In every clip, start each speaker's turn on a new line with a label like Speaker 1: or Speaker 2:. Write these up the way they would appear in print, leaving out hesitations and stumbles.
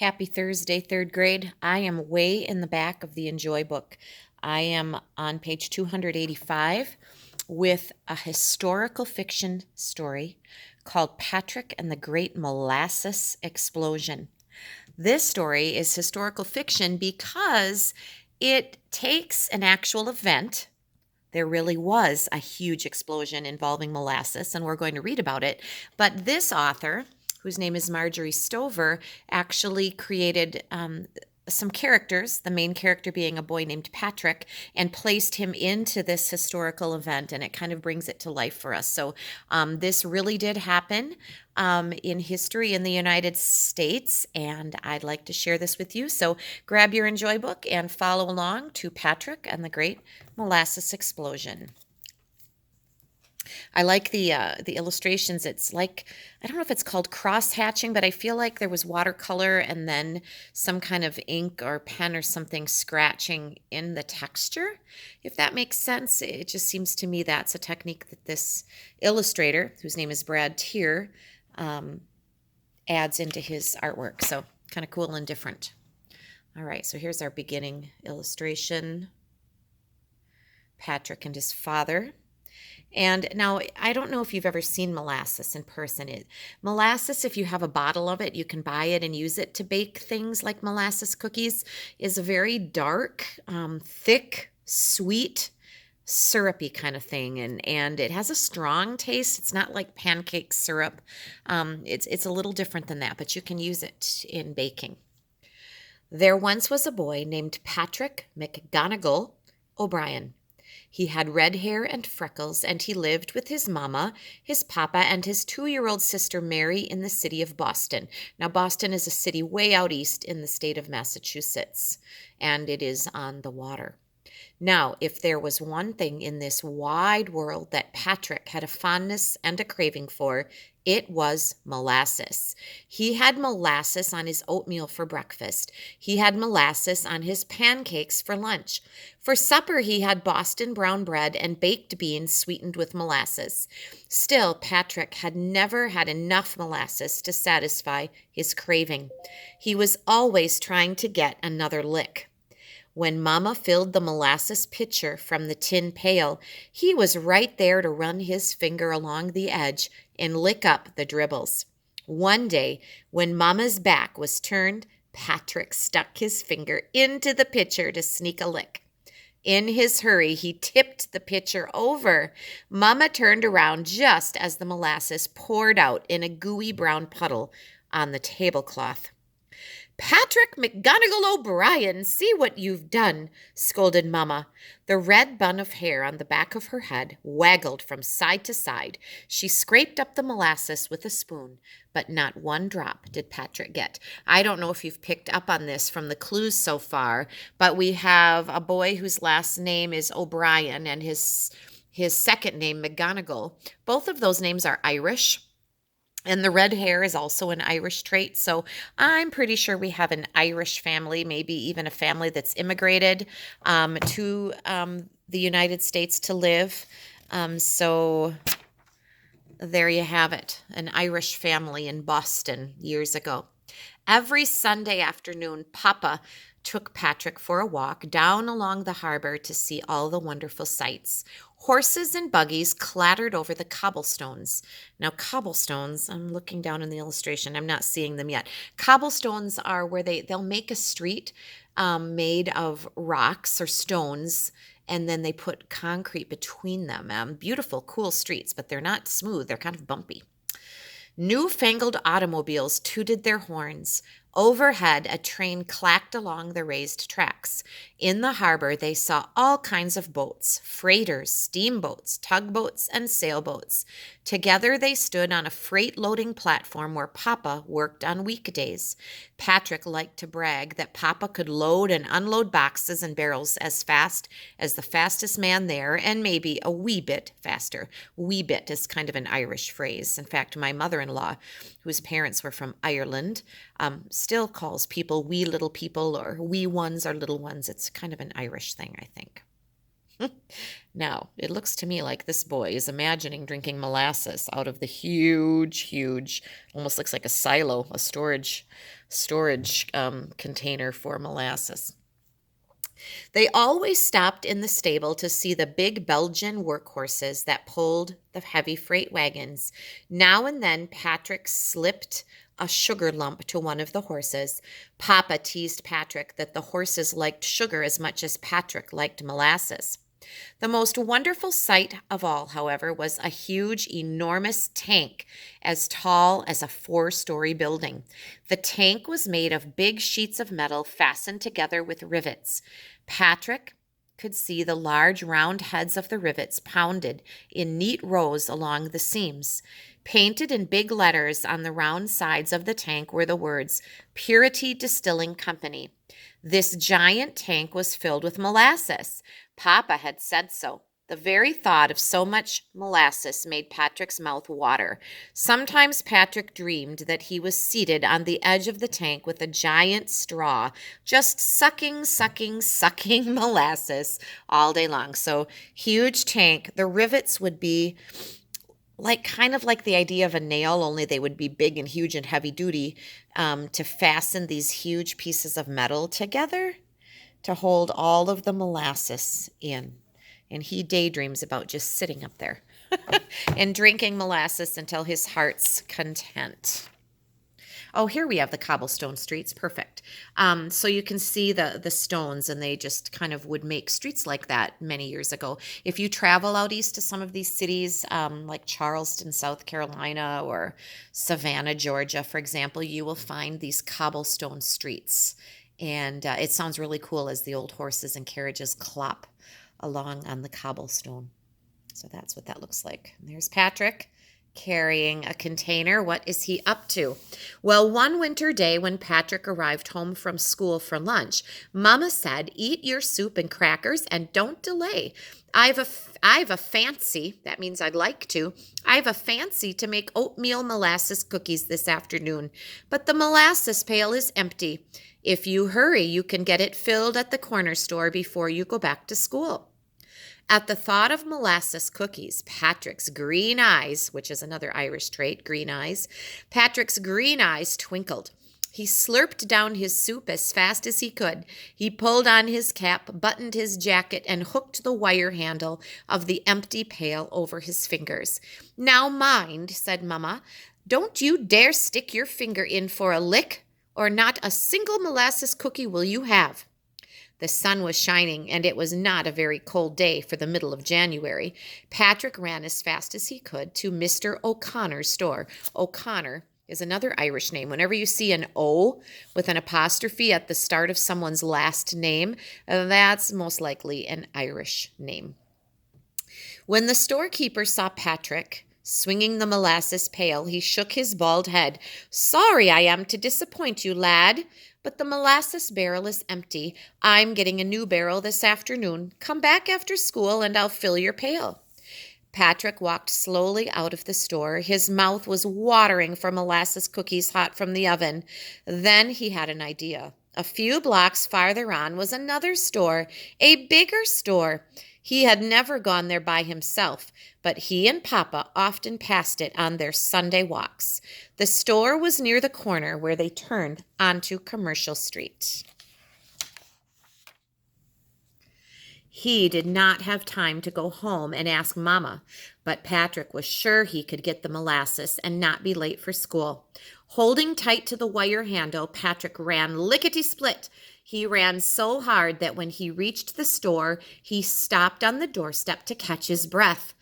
Speaker 1: Happy Thursday, third grade. I am way in the back of the Enjoy book. I am on page 285 with a historical fiction story called Patrick and the Great Molasses Explosion. This story is historical fiction because it takes an actual event. There really was a huge explosion involving molasses, and we're going to read about it. But this author, whose name is Marjorie Stover, actually created some characters, the main character being a boy named Patrick, and placed him into this historical event, and it kind of brings it to life for us. So this really did happen in history in the United States, and I'd like to share this with you. So grab your Enjoy book and follow along to Patrick and the Great Molasses Explosion. I like the illustrations. It's like, I don't know if it's called cross hatching, but I feel like there was watercolor and then some kind of ink or pen or something scratching in the texture. If that makes sense, it just seems to me that's a technique that this illustrator, whose name is Brad Tier, adds into his artwork. So kind of cool and different. All right, so here's our beginning illustration. Patrick and his father. And now, I don't know if you've ever seen molasses in person. Molasses, if you have a bottle of it, you can buy it and use it to bake things like molasses cookies, is a very dark, thick, sweet, syrupy kind of thing. And it has a strong taste. It's not like pancake syrup. It's a little different than that, but you can use it in baking. There once was a boy named Patrick McGonagall O'Brien. He had red hair and freckles, and he lived with his mama, his papa, and his 2-year-old sister Mary in the city of Boston. Now, Boston is a city way out east in the state of Massachusetts, and it is on the water. Now, if there was one thing in this wide world that Patrick had a fondness and a craving for, it was molasses. He had molasses on his oatmeal for breakfast. He had molasses on his pancakes for lunch. For supper, he had Boston brown bread and baked beans sweetened with molasses. Still, Patrick had never had enough molasses to satisfy his craving. He was always trying to get another lick. When Mama filled the molasses pitcher from the tin pail, he was right there to run his finger along the edge and lick up the dribbles. One day, when Mama's back was turned, Patrick stuck his finger into the pitcher to sneak a lick. In his hurry, he tipped the pitcher over. Mama turned around just as the molasses poured out in a gooey brown puddle on the tablecloth. "Patrick McGonagall O'Brien, see what you've done," scolded Mamma. The red bun of hair on the back of her head waggled from side to side. She scraped up the molasses with a spoon, but not one drop did Patrick get. I don't know if you've picked up on this from the clues so far, but we have a boy whose last name is O'Brien and his second name McGonagall. Both of those names are Irish. And the red hair is also an Irish trait. So I'm pretty sure we have an Irish family, maybe even a family that's immigrated to the United States to live. So there you have it, an Irish family in Boston years ago. Every Sunday afternoon, Papa took Patrick for a walk down along the harbor to see all the wonderful sights. Horses and buggies clattered over the cobblestones. Now, cobblestones, I'm looking down in the illustration. I'm not seeing them yet. Cobblestones are where they'll make a street made of rocks or stones, and then they put concrete between them. Beautiful, cool streets, but they're not smooth. They're kind of bumpy. Newfangled automobiles tooted their horns. Overhead, a train clacked along the raised tracks. In the harbor, they saw all kinds of boats, freighters, steamboats, tugboats, and sailboats. Together, they stood on a freight-loading platform where Papa worked on weekdays. Patrick liked to brag that Papa could load and unload boxes and barrels as fast as the fastest man there, and maybe a wee bit faster. Wee bit is kind of an Irish phrase. In fact, my mother-in-law, whose parents were from Ireland, still calls people wee little people or wee ones or little ones. It's kind of an Irish thing, I think. Now, it looks to me like this boy is imagining drinking molasses out of the huge, huge, almost looks like a silo, a storage container for molasses. They always stopped in the stable to see the big Belgian workhorses that pulled the heavy freight wagons. Now and then, Patrick slipped a sugar lump to one of the horses. Papa teased Patrick that the horses liked sugar as much as Patrick liked molasses. The most wonderful sight of all, however, was a huge, enormous tank as tall as a 4-story building. The tank was made of big sheets of metal fastened together with rivets. Patrick could see the large round heads of the rivets pounded in neat rows along the seams. Painted in big letters on the round sides of the tank were the words, Purity Distilling Company. This giant tank was filled with molasses. Papa had said so. The very thought of so much molasses made Patrick's mouth water. Sometimes Patrick dreamed that he was seated on the edge of the tank with a giant straw, just sucking, sucking, sucking molasses all day long. So, huge tank. The rivets would be like kind of like the idea of a nail, only they would be big and huge and heavy duty to fasten these huge pieces of metal together to hold all of the molasses in. And he daydreams about just sitting up there and drinking molasses until his heart's content. Oh, here we have the cobblestone streets. Perfect. So you can see the stones, and they just kind of would make streets like that many years ago. If you travel out east to some of these cities, like Charleston, South Carolina, or Savannah, Georgia, for example, you will find these cobblestone streets. And it sounds really cool as the old horses and carriages clop along on the cobblestone. So that's what that looks like. And there's Patrick carrying a container. What is he up to? Well, one winter day when Patrick arrived home from school for lunch, Mama said, "Eat your soup and crackers and don't delay. I've a fancy, that means I'd like to, I have a fancy to make oatmeal molasses cookies this afternoon, but the molasses pail is empty. If you hurry, you can get it filled at the corner store before you go back to school." At the thought of molasses cookies, Patrick's green eyes, which is another Irish trait, green eyes, Patrick's green eyes twinkled. He slurped down his soup as fast as he could. He pulled on his cap, buttoned his jacket, and hooked the wire handle of the empty pail over his fingers. "Now mind," said Mama, "don't you dare stick your finger in for a lick, or not a single molasses cookie will you have." The sun was shining, and it was not a very cold day for the middle of January. Patrick ran as fast as he could to Mr. O'Connor's store. O'Connor is another Irish name. Whenever you see an O with an apostrophe at the start of someone's last name, that's most likely an Irish name. When the storekeeper saw Patrick swinging the molasses pail, he shook his bald head. "Sorry I am to disappoint you, lad, but the molasses barrel is empty. I'm getting a new barrel this afternoon. Come back after school and I'll fill your pail." Patrick walked slowly out of the store. His mouth was watering for molasses cookies hot from the oven. Then he had an idea. A few blocks farther on was another store, a bigger store. He had never gone there by himself, but he and Papa often passed it on their Sunday walks. The store was near the corner where they turned onto Commercial Street. He did not have time to go home and ask Mama, but Patrick was sure he could get the molasses and not be late for school. Holding tight to the wire handle, Patrick ran lickety-split. He ran so hard that when he reached the store, he stopped on the doorstep to catch his breath.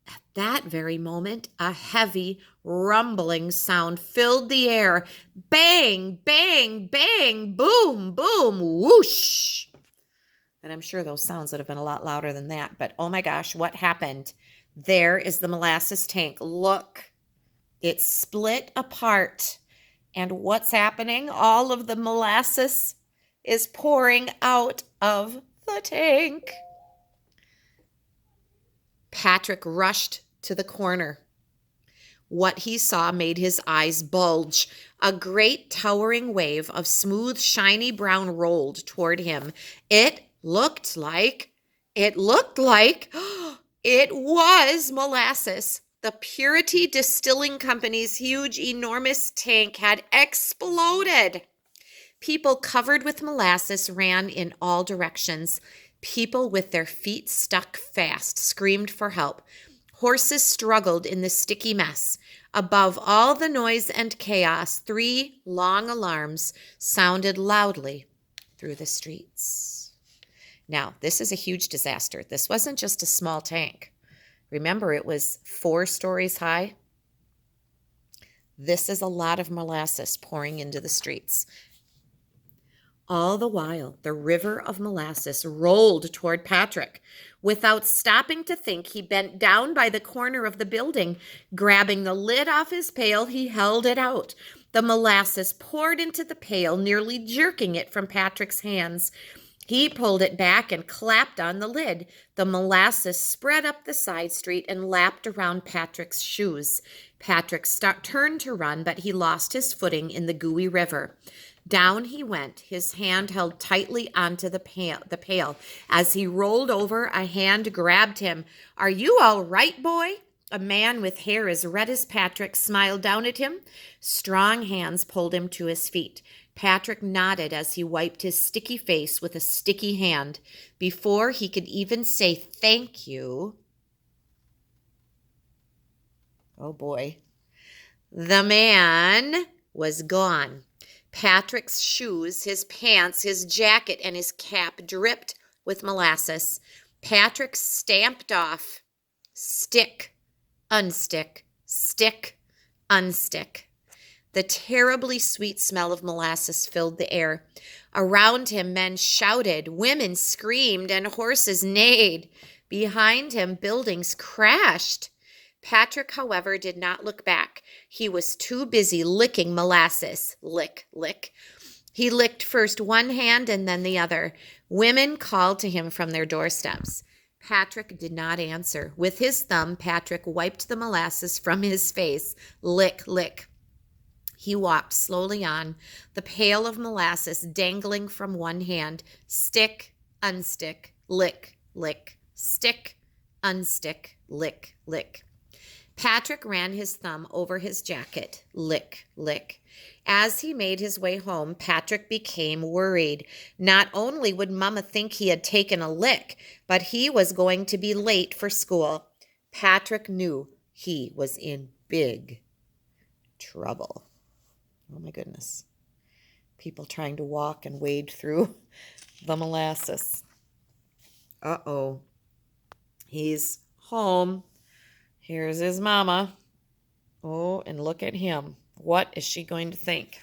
Speaker 1: At that very moment, a heavy, rumbling sound filled the air. Bang, bang, bang, boom, boom, whoosh. And I'm sure those sounds would have been a lot louder than that. But oh my gosh, what happened? There is the molasses tank. Look, it's split apart. And what's happening? All of the molasses is pouring out of the tank. Patrick rushed to the corner. What he saw made his eyes bulge. A great towering wave of smooth, shiny brown rolled toward him. It looked like It looked like it was molasses. The Purity Distilling Company's huge, enormous tank had exploded. People covered with molasses ran in all directions. People with their feet stuck fast screamed for help. Horses struggled in the sticky mess. Above all the noise and chaos, 3 long alarms sounded loudly through the streets. Now, this is a huge disaster. This wasn't just a small tank. Remember, it was 4 stories high. This is a lot of molasses pouring into the streets. All the while, the river of molasses rolled toward Patrick. Without stopping to think, he bent down by the corner of the building. Grabbing the lid off his pail, he held it out. The molasses poured into the pail, nearly jerking it from Patrick's hands. He pulled it back and clapped on the lid. The molasses spread up the side street and lapped around Patrick's shoes. Patrick turned to run, but he lost his footing in the gooey river. Down he went, his hand held tightly onto the pail. As he rolled over, a hand grabbed him. "Are you all right, boy?" A man with hair as red as Patrick smiled down at him. Strong hands pulled him to his feet. Patrick nodded as he wiped his sticky face with a sticky hand. Before he could even say thank you, oh boy, the man was gone. Patrick's shoes, his pants, his jacket, and his cap dripped with molasses. Patrick stamped off. Stick, unstick, stick, unstick. The terribly sweet smell of molasses filled the air. Around him, men shouted, women screamed, and horses neighed. Behind him, buildings crashed. Patrick, however, did not look back. He was too busy licking molasses. Lick, lick. He licked first one hand and then the other. Women called to him from their doorsteps. Patrick did not answer. With his thumb, Patrick wiped the molasses from his face. Lick, lick. He walked slowly on, the pail of molasses dangling from one hand. Stick, unstick, lick, lick. Stick, unstick, lick, lick. Patrick ran his thumb over his jacket. Lick, lick. As he made his way home, Patrick became worried. Not only would Mama think he had taken a lick, but he was going to be late for school. Patrick knew he was in big trouble. Oh my goodness. People trying to walk and wade through the molasses. Uh-oh. He's home. Here's his mama. Oh, and look at him. What is she going to think?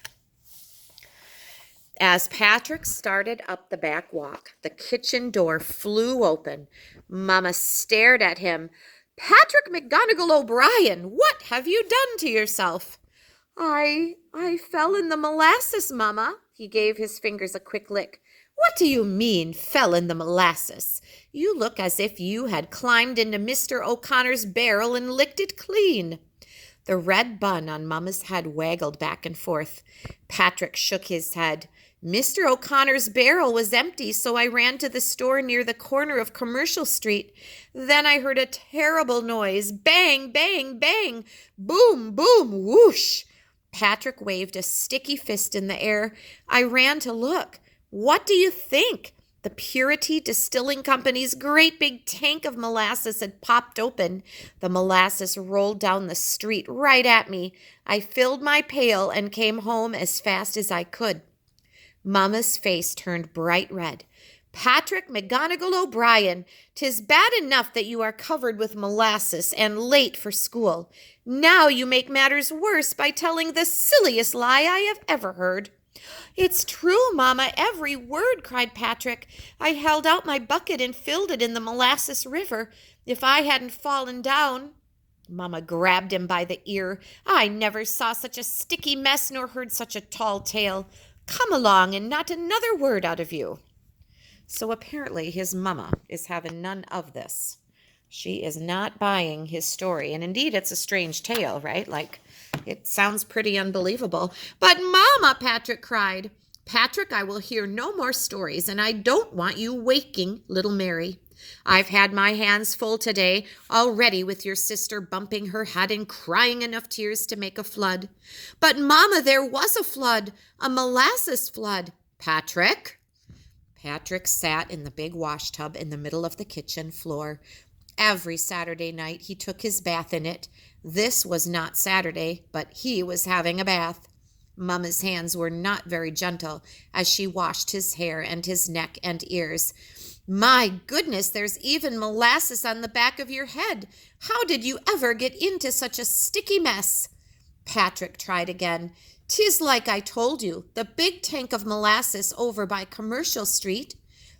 Speaker 1: As Patrick started up the back walk, the kitchen door flew open. Mama stared at him. "Patrick McGonagall O'Brien, what have you done to yourself?" I fell in the molasses, Mama." He gave his fingers a quick lick. "What do you mean, fell in the molasses? You look as if you had climbed into Mr. O'Connor's barrel and licked it clean." The red bun on Mama's head waggled back and forth. Patrick shook his head. "Mr. O'Connor's barrel was empty, so I ran to the store near the corner of Commercial Street. Then I heard a terrible noise. Bang, bang, bang. Boom, boom, whoosh." Patrick waved a sticky fist in the air. "I ran to look. What do you think? The Purity Distilling Company's great big tank of molasses had popped open. The molasses rolled down the street right at me. I filled my pail and came home as fast as I could." Mama's face turned bright red. "Patrick McGonagall O'Brien, 'tis bad enough that you are covered with molasses and late for school. Now you make matters worse by telling the silliest lie I have ever heard." "It's true, Mama, every word," cried Patrick. "I held out my bucket and filled it in the molasses river. If I hadn't fallen down—" Mama grabbed him by the ear. "I never saw such a sticky mess nor heard such a tall tale. Come along and not another word out of you." So apparently his mama is having none of this. She is not buying his story. And indeed, it's a strange tale, right? Like, it sounds pretty unbelievable. "But Mama," Patrick cried. "Patrick, I will hear no more stories, and I don't want you waking little Mary." I've had my hands full today already with your sister bumping her head and crying enough tears to make a flood. But, Mama, there was a flood, a molasses flood. Patrick? Patrick sat in the big wash tub in the middle of the kitchen floor. Every Saturday night he took his bath in it. This was not Saturday, but he was having a bath. Mama's hands were not very gentle as she washed his hair and his neck and ears. My goodness, there's even molasses on the back of your head. How did you ever get into such a sticky mess? Patrick tried again. 'Tis like I told you, the big tank of molasses over by Commercial Street.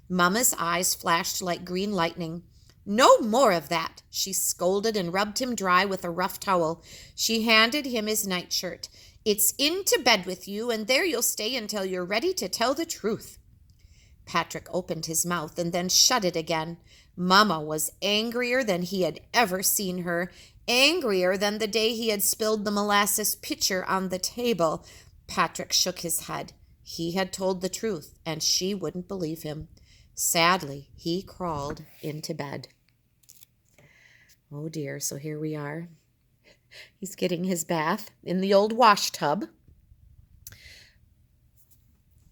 Speaker 1: Mama's eyes flashed like green lightning. No more of that, she scolded and rubbed him dry with a rough towel. She handed him his nightshirt. It's into bed with you, and there you'll stay until you're ready to tell the truth. Patrick opened his mouth and then shut it again. Mama was angrier than he had ever seen her, angrier than the day he had spilled the molasses pitcher on the table. Patrick shook his head. He had told the truth, and she wouldn't believe him. Sadly, he crawled into bed. Oh dear, so here we are. He's getting his bath in the old wash tub.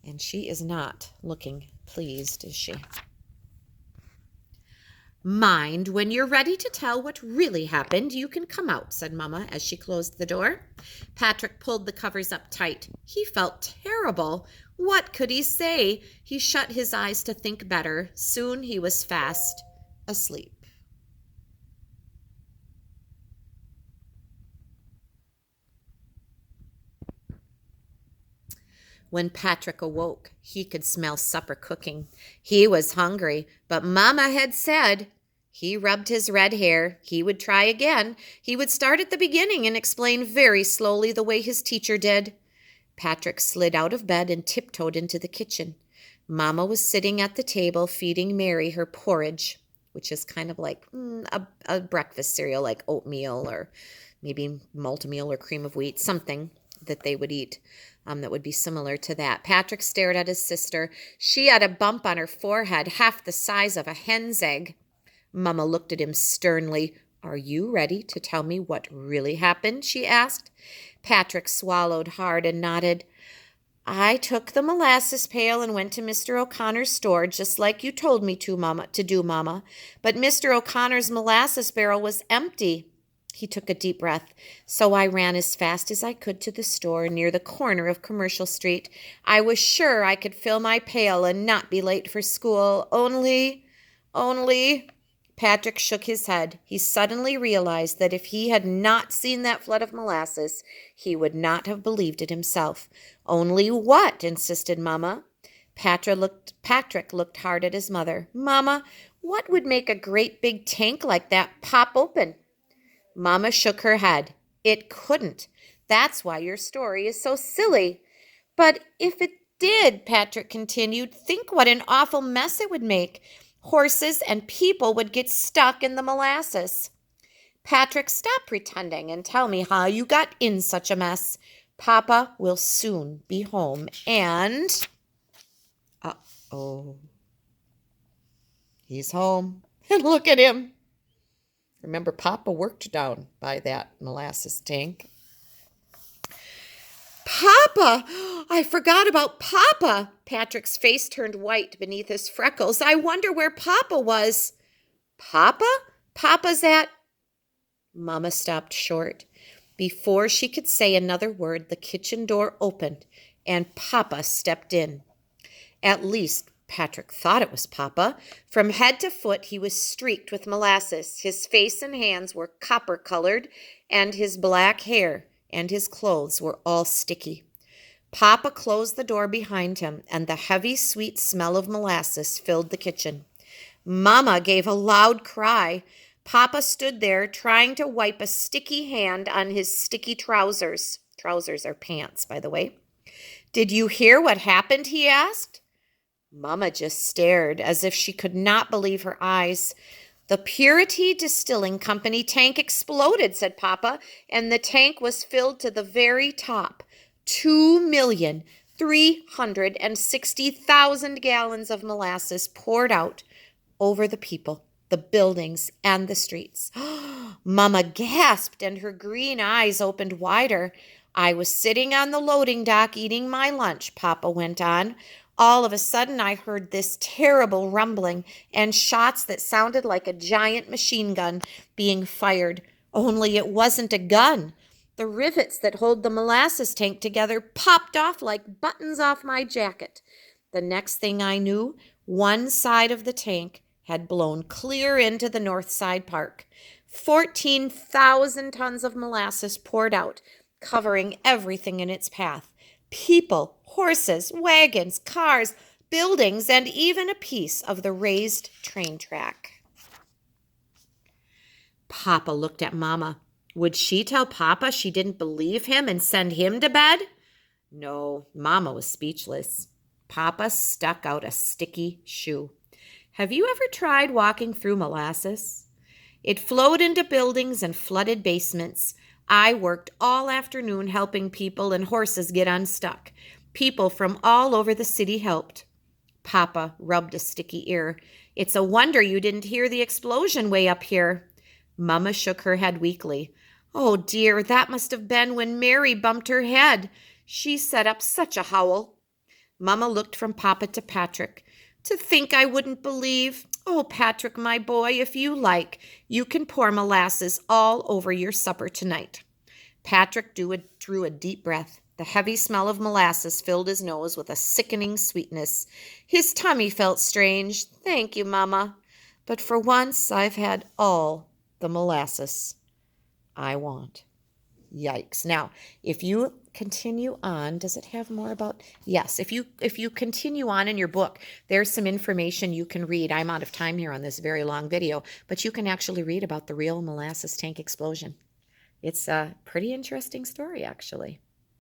Speaker 1: And she is not looking pleased, is she? Mind, when you're ready to tell what really happened, you can come out, said Mama as she closed the door. Patrick pulled the covers up tight. He felt terrible. What could he say? He shut his eyes to think better. Soon he was fast asleep. When Patrick awoke, he could smell supper cooking. He was hungry, but Mama had said. He rubbed his red hair. He would try again. He would start at the beginning and explain very slowly the way his teacher did. Patrick slid out of bed and tiptoed into the kitchen. Mama was sitting at the table feeding Mary her porridge, which is kind of like a breakfast cereal, like oatmeal or maybe maltmeal or cream of wheat, something that they would eat that would be similar to that. Patrick stared at his sister. She had a bump on her forehead, half the size of a hen's egg. Mama looked at him sternly. Are you ready to tell me what really happened? She asked. Patrick swallowed hard and nodded. I took the molasses pail and went to Mr. O'Connor's store, just like you told me to, Mama. But Mr. O'Connor's molasses barrel was empty. He took a deep breath. So I ran as fast as I could to the store near the corner of Commercial Street. I was sure I could fill my pail and not be late for school. Only... Patrick shook his head. He suddenly realized that if he had not seen that flood of molasses, he would not have believed it himself. Only what? Insisted Mama. Patrick looked hard at his mother. Mama, what would make a great big tank like that pop open? Mama shook her head. It couldn't. That's why your story is so silly. But if it did, Patrick continued, think what an awful mess it would make. Horses and people would get stuck in the molasses. Patrick, stop pretending and tell me how you got in such a mess. Papa will soon be home and... Uh-oh. He's home. And look at him. Remember, Papa worked down by that molasses tank. Papa! I forgot about Papa! Patrick's face turned white beneath his freckles. I wonder where Papa was. Papa? Papa's at... Mama stopped short. Before she could say another word, the kitchen door opened, and Papa stepped in. At least Patrick thought it was Papa. From head to foot, he was streaked with molasses. His face and hands were copper-colored, and his black hair and his clothes were all sticky. Papa closed the door behind him, and the heavy, sweet smell of molasses filled the kitchen. Mama gave a loud cry. Papa stood there, trying to wipe a sticky hand on his sticky trousers. Trousers are pants, by the way. Did you hear what happened? He asked. Mama just stared as if she could not believe her eyes. The Purity Distilling Company tank exploded, said Papa, and the tank was filled to the very top. 2,360,000 gallons of molasses poured out, over the people, the buildings, and the streets. Mama gasped and her green eyes opened wider. I was sitting on the loading dock eating my lunch, Papa went on. All of a sudden, I heard this terrible rumbling and shots that sounded like a giant machine gun being fired. Only it wasn't a gun. The rivets that hold the molasses tank together popped off like buttons off my jacket. The next thing I knew, one side of the tank had blown clear into the north side park. 14,000 tons of molasses poured out, covering everything in its path. People, horses, wagons, cars, buildings, and even a piece of the raised train track. Papa looked at Mama. Would she tell Papa she didn't believe him and send him to bed? No, Mama was speechless. Papa stuck out a sticky shoe. Have you ever tried walking through molasses? It flowed into buildings and flooded basements. I worked all afternoon helping people and horses get unstuck. People from all over the city helped. Papa rubbed a sticky ear. It's a wonder you didn't hear the explosion way up here. Mama shook her head weakly. Oh dear, that must have been when Mary bumped her head. She set up such a howl. Mama looked from Papa to Patrick. To think I wouldn't believe. Oh, Patrick, my boy, if you like, you can pour molasses all over your supper tonight. Patrick drew a deep breath. The heavy smell of molasses filled his nose with a sickening sweetness. His tummy felt strange. Thank you, Mama. But for once I've had all the molasses I want. Yikes. Now, if you continue on, does it have more about? Yes, if you continue on in your book, there's some information you can read. I'm out of time here on this very long video, but you can actually read about the real molasses tank explosion. It's a pretty interesting story, actually.